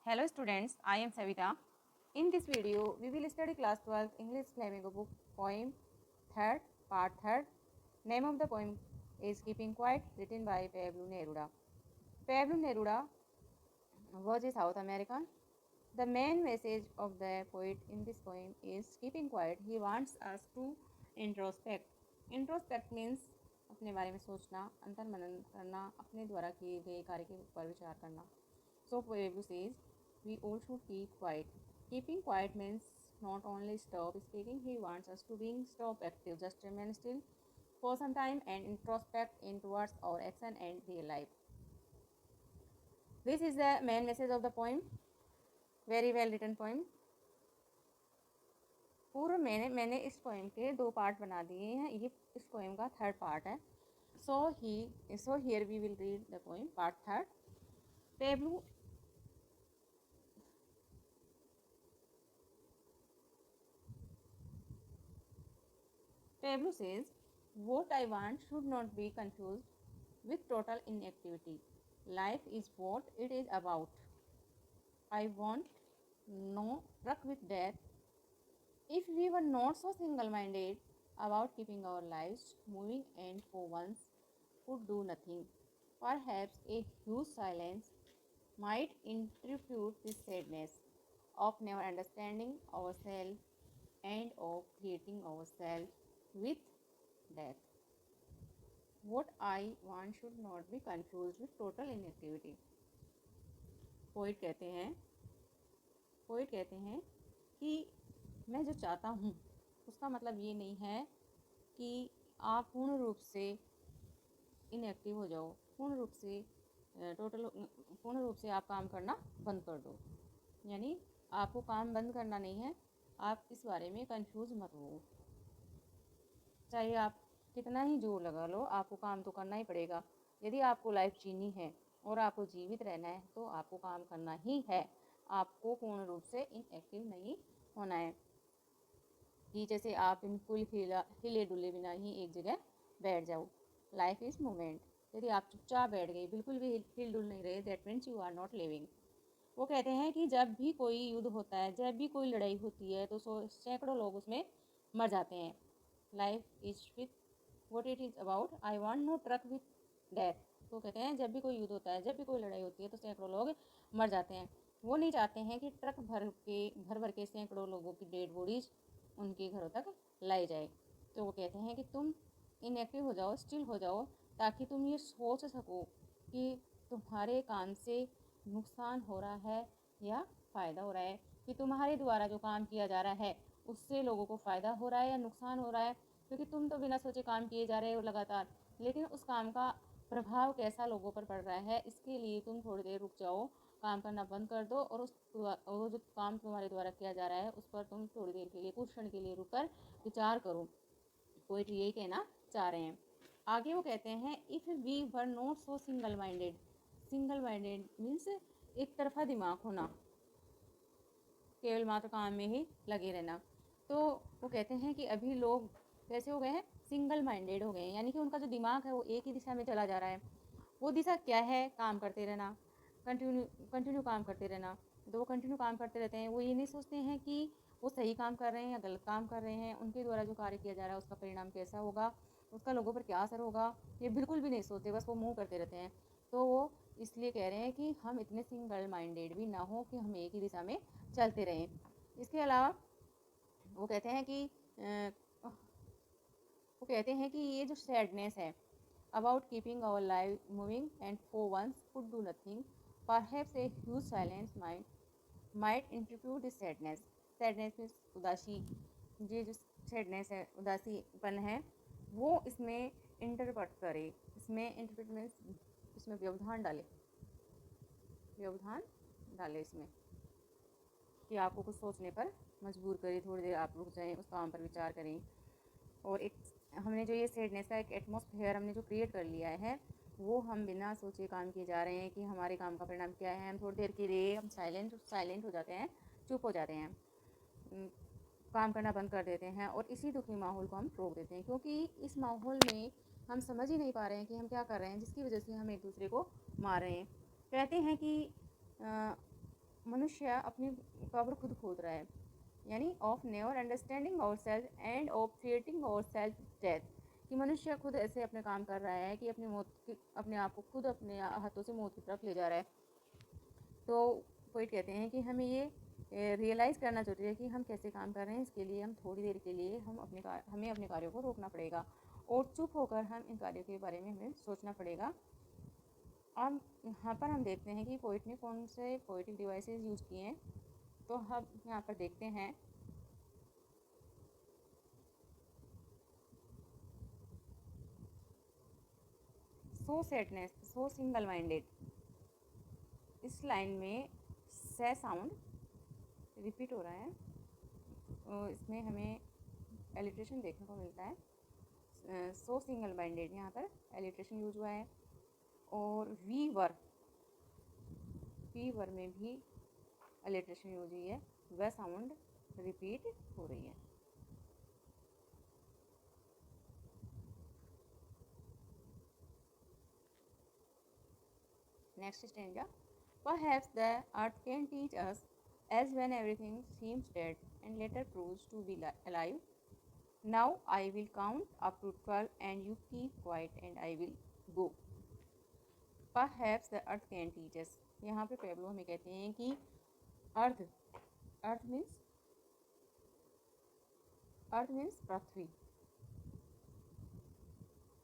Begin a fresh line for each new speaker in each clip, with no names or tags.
Hello students, I am Savita. In this video, we will study class 12 English Flamingo book poem 3rd, part 3rd. Name of the poem is Keeping Quiet, written by Pablo Neruda. Pablo Neruda was a South American. The main message of the poet in this poem is keeping quiet. He wants us to introspect. Introspect means अपने बारे में सोचना, अंतर मनन करना, अपने द्वारा किए गए कार्य के ऊपर विचार करना. So Pablo says, we all should keep quiet. Keeping quiet means not only stop speaking, he wants us to being stop active, just remain still for some time and introspect in towards our action and real life. This is the main message of the poem. Very well written poem. पूर्व मैंने इस poem के 2 part बना दिए हैं. ये इस poem का 3rd पार्ट है. So here we will read the poem part 3rd. Pablo says, what I want should not be confused with total inactivity. Life is what it is about. I want no truck with death. If we were not so single-minded about keeping our lives moving and for once would do nothing, perhaps a huge silence might interpret this sadness of never understanding ourselves and of creating ourselves with death. What I want should not be confused with total inactivity. Poet कहते हैं कि मैं जो चाहता हूँ उसका मतलब ये नहीं है कि आप पूर्ण रूप से इनएक्टिव हो जाओ, पूर्ण रूप से आप काम करना बंद कर दो. यानी आपको काम बंद करना नहीं है, आप इस बारे में कंफ्यूज मत हो. चाहे आप कितना ही जोर लगा लो, आपको काम तो करना ही पड़ेगा. यदि आपको लाइफ जीनी है और आपको जीवित रहना है तो आपको काम करना ही है. आपको पूर्ण रूप से इनएक्टिव नहीं होना है कि जैसे आप बिल्कुल हिले डुले बिना ही एक जगह बैठ जाओ. Life is movement. यदि आप चुपचाप बैठ गए, बिल्कुल भी हिल डुल नहीं रहे, that means you are not living. वो कहते हैं कि जब भी कोई युद्ध होता है, जब भी कोई लड़ाई होती है तो सैकड़ों लोग उसमें मर जाते हैं. Life is with what it is about. I want no truck with death. तो कहते हैं जब भी कोई युद्ध होता है, जब भी कोई लड़ाई होती है तो सैकड़ों लोग मर जाते हैं. वो नहीं चाहते हैं कि ट्रक भर के सैकड़ों लोगों की डेड बॉडीज उनके घरों तक लाई जाए. तो वो कहते हैं कि तुम इनएक्टिव हो जाओ, स्टिल हो जाओ, ताकि तुम ये सोच सको कि तुम्हारे काम से नुकसान हो रहा है या फ़ायदा हो रहा है, कि तुम्हारे द्वारा जो काम किया जा रहा है उससे लोगों को फ़ायदा हो रहा है या नुकसान हो रहा है. क्योंकि तुम तो बिना सोचे काम किए जा रहे हो लगातार, लेकिन उस काम का प्रभाव कैसा लोगों पर पड़ रहा है, इसके लिए तुम थोड़ी देर रुक जाओ, काम करना बंद कर दो और वो जो काम तुम्हारे द्वारा किया जा रहा है उस पर तुम थोड़ी देर के लिए, कुछ क्षण के लिए रुक कर विचार करो. पोएट यही कहना चाह रहे हैं. आगे वो कहते हैं, if we were not so single minded. Single minded means एक तरफा दिमाग होना, केवल मात्र काम में ही लगे रहना. तो वो कहते हैं कि अभी लोग कैसे हो गए हैं, सिंगल माइंडेड हो गए हैं. यानी कि उनका जो दिमाग है वो एक ही दिशा में चला जा रहा है. वो दिशा क्या है? काम करते रहना, कंटिन्यू काम करते रहना. तो वो कंटिन्यू काम करते रहते हैं. वो ये नहीं सोचते हैं कि वो सही काम कर रहे हैं या गलत काम कर रहे हैं, उनके द्वारा जो कार्य किया जा रहा है उसका परिणाम कैसा होगा, उसका लोगों पर क्या असर होगा, ये बिल्कुल भी नहीं सोचते. बस वो मूव करते रहते हैं. तो वो इसलिए कह रहे हैं कि हम इतने सिंगल माइंडेड भी ना हो कि हम एक ही दिशा में चलते रहें. इसके अलावा वो कहते हैं कि ये जो सैडनेस है about keeping our life moving and for once could do nothing, perhaps a huge silence might interrupt this sadness. Sadness means उदासी. ये जो सैडनेस है, उदासीपन है, वो इसमें इंटरप्रेट करे. इसमें इंटरप्रेट मीन्स इसमें व्यवधान डाले इसमें, कि आपको कुछ सोचने पर मजबूर करें. थोड़ी देर आप रुक जाएं, उस काम पर विचार करें. और एक हमने जो ये सैडनेस का एक एटमॉस्फेयर हमने जो क्रिएट कर लिया है, वो हम बिना सोचे काम किए जा रहे हैं कि हमारे काम का परिणाम क्या है. हम थोड़ी देर के लिए हम साइलेंट हो जाते हैं, चुप हो जाते हैं, काम करना बंद कर देते हैं और इसी दुखी माहौल को हम रोक देते हैं. क्योंकि इस माहौल में हम समझ ही नहीं पा रहे हैं कि हम क्या कर रहे हैं, जिसकी वजह से हम एक दूसरे को मार रहे हैं. कहते हैं कि मनुष्य अपनी कब्र खुद खोद रहा है, यानी ऑफ नेवर अंडरस्टैंडिंग और सेल्फ एंड ऑफ क्रिएटिंग और सेल्फ डेथ, कि मनुष्य खुद ऐसे अपने काम कर रहा है कि अपनी मौत की, अपने आप को खुद अपने हाथों से मौत की तरफ ले जा रहा है। तो पोइट कहते हैं कि हमें ये रियलाइज़ करना जरूरी है कि हम कैसे काम कर रहे हैं। इसके लिए हम थोड़ी देर के लिए हमें अपने कार्यों को रोकना पड़ेगा और चुप होकर हम इन कार्यों के बारे में हमें सोचना पड़ेगा। अब यहाँ पर हम देखते हैं कि पोइट ने कौन से पोइटिक डिवाइसेस यूज़ किए हैं। तो हम यहाँ पर देखते हैं सो सैडनेस सो सिंगल माइंडेड, इस लाइन में से साउंड रिपीट हो रहा है। इसमें हमें एलिट्रेशन देखने को मिलता है। सो सिंगल माइंडेड, यहाँ पर एलिट्रेशन यूज हुआ है। और वी वर में भी एलिट्रेशन यूज हुई है, वह साउंड रिपीट हो रही है। Next stanza, perhaps the earth can teach us as when everything seems dead and later proves to be alive. Now I will count up to 12 and you keep quiet and I will go. Perhaps the earth can teach us, यहाँ पे Pablo हमें कहते हैं कि अर्थ means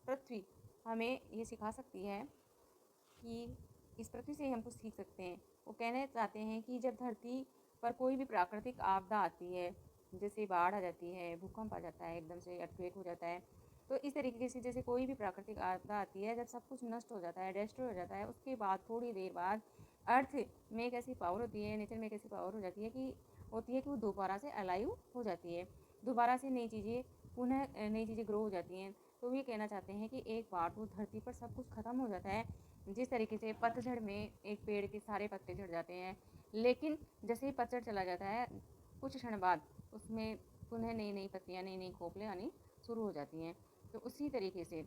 पृथ्वी हमें ये सिखा सकती है कि इस पृथ्वी से हम कुछ सीख सकते हैं। वो कहना चाहते हैं कि जब धरती पर कोई भी प्राकृतिक आपदा आती है, जैसे बाढ़ आ जाती है, भूकंप आ जाता है, एकदम से अर्थक्वेक हो जाता है, तो इस तरीके से जैसे कोई भी प्राकृतिक आपदा आती है, जब सब कुछ नष्ट हो जाता है, डिस्ट्रॉय हो जाता है, उसके बाद थोड़ी देर बाद अर्थ में एक ऐसी पावर होती है, नेचर में एक ऐसी पावर हो जाती है कि वो दोबारा से अलाइव हो जाती है, दोबारा से नई चीज़ें ग्रो हो जाती हैं। तो ये कहना चाहते हैं कि एक बार तो धरती पर सब कुछ ख़त्म हो जाता है, जिस तरीके से पतझड़ में एक पेड़ के सारे पत्ते झड़ जाते हैं, लेकिन जैसे ही पतझड़ चला जाता है कुछ क्षण बाद उसमें पुनः नई पत्तियाँ, नई खोपलें आनी शुरू हो जाती हैं। तो उसी तरीके से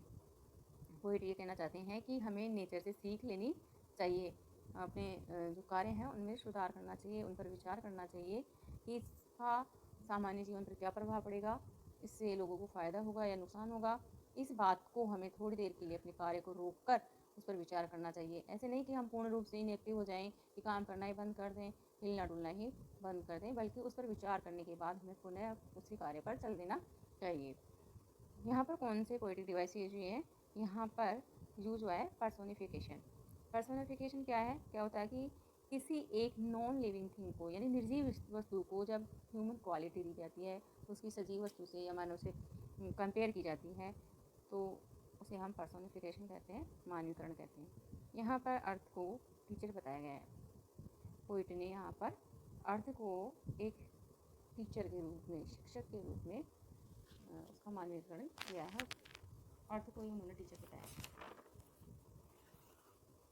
पोइट ये कहना चाहते हैं कि हमें नेचर से सीख लेनी चाहिए, अपने जो कार्य हैं उनमें सुधार करना चाहिए, उन पर विचार करना चाहिए कि इसका सामान्य जीवन पर क्या प्रभाव पड़ेगा, इससे लोगों को फ़ायदा होगा या नुकसान होगा। इस बात को हमें थोड़ी देर के लिए अपने कार्य को रोक कर उस पर विचार करना चाहिए। ऐसे नहीं कि हम पूर्ण रूप से इनएक्टिव हो जाएं, कि काम करना ही बंद कर दें, हिलना डुलना ही बंद कर दें, बल्कि उस पर विचार करने के बाद हमें पुनः उसी कार्य पर चल देना चाहिए। यहाँ पर कौन से पोएटिक डिवाइस यूज हुए हैं, यहाँ पर यूज हुआ है पर्सोनिफिकेशन। पर्सोनिफिकेशन क्या होता है कि किसी एक नॉन लिविंग थिंग को, यानी निर्जीव वस्तु को जब ह्यूमन क्वालिटी दी जाती है, उसकी सजीव वस्तु से या मानव से कंपेयर की जाती है, तो उसे हम पर्सोनिफिकेशन कहते हैं, मानवीकरण कहते हैं। यहाँ पर अर्थ को टीचर बताया गया है। पोइट ने यहाँ पर अर्थ को एक टीचर के रूप में, शिक्षक के रूप में उसका मानवीकरण किया है, अर्थ को ही उन्होंने टीचर बताया।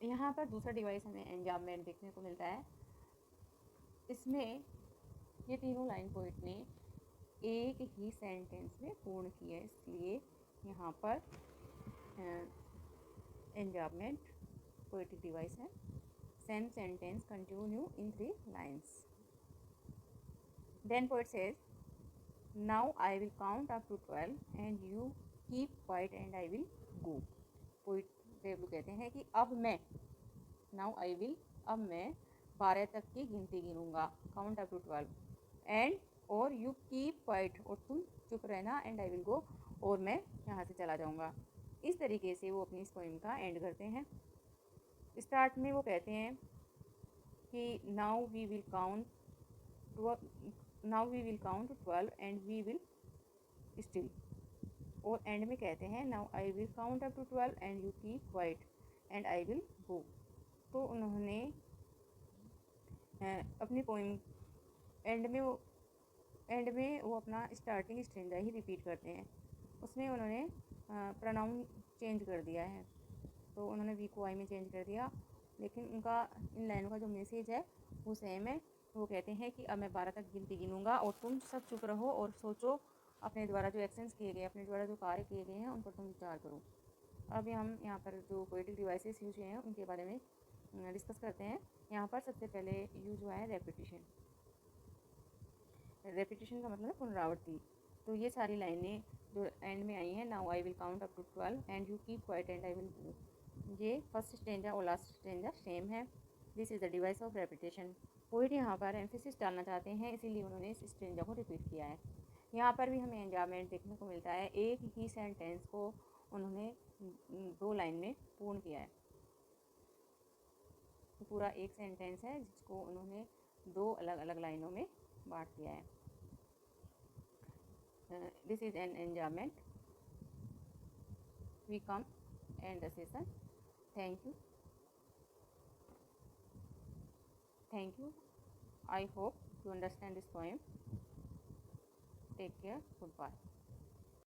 यहाँ पर दूसरा डिवाइस हमें एंजाममेंट देखने को मिलता है। इसमें ये तीनों लाइन पोइट ने एक ही सेंटेंस में पूर्ण की है, इसलिए यहाँ पर एंजाममेंट पोएटिक डिवाइस है। Same sentence continue in 3 lines. Then poet says, now I will count up to 12 and you keep quiet and I will go. Poet table कहते हैं कि अब मैं 12 तक की गिनती गिनूंगा, काउंट अप टू 12, एंड और यू कीप क्वाइट, और तुम चुप रहना, एंड आई विल गो, और मैं यहाँ से चला जाऊँगा। इस तरीके से वो अपनी इस पोइम का एंड करते हैं। स्टार्ट में वो कहते हैं कि now we will count 12 and we will still, और एंड में कहते हैं now I will count up to 12 and you keep quiet and I will go. तो उन्होंने अपनी पोइम एंड में वो अपना स्टार्टिंग स्टेंजा ही रिपीट करते हैं। उसमें उन्होंने प्रोनाउन चेंज कर दिया है, तो उन्होंने वी को आई में चेंज कर दिया, लेकिन उनका इन लाइनों का जो मैसेज है वो सेम है। वो कहते हैं कि अब मैं 12 तक गिनती गिनूंगा और तुम सब चुप रहो और सोचो, अपने द्वारा जो एक्शंस किए गए, अपने द्वारा जो कार्य किए गए हैं उन पर तुम विचार करो। अभी हम यहाँ पर जो पोएटिक डिवाइसेस यूज हुए हैं उनके बारे में डिस्कस करते हैं। यहाँ पर सबसे पहले यूज हुआ है रेपिटेशन। रेपिटेशन का मतलब है पुनरावृत्ति। तो ये सारी लाइनें जो एंड में आई हैं, now I will count up to 12 and you keep quiet and I will go, ये फर्स्ट स्टेंजा और लास्ट स्टेंजा सेम है। This is the device of repetition. Poet यहाँ पर एम्फेसिस डालना चाहते हैं, इसीलिए उन्होंने इस स्टेंजा को रिपीट किया है। यहाँ पर भी हमें एंजायमेंट देखने को मिलता है, एक ही सेंटेंस को उन्होंने 2 लाइन में पूर्ण किया है। तो पूरा एक सेंटेंस है जिसको उन्होंने 2 अलग अलग लाइनों में बांट दिया है। This is an enjoyment. We come end the session. Thank you. Thank you. I hope you understand this poem. Take care. Goodbye.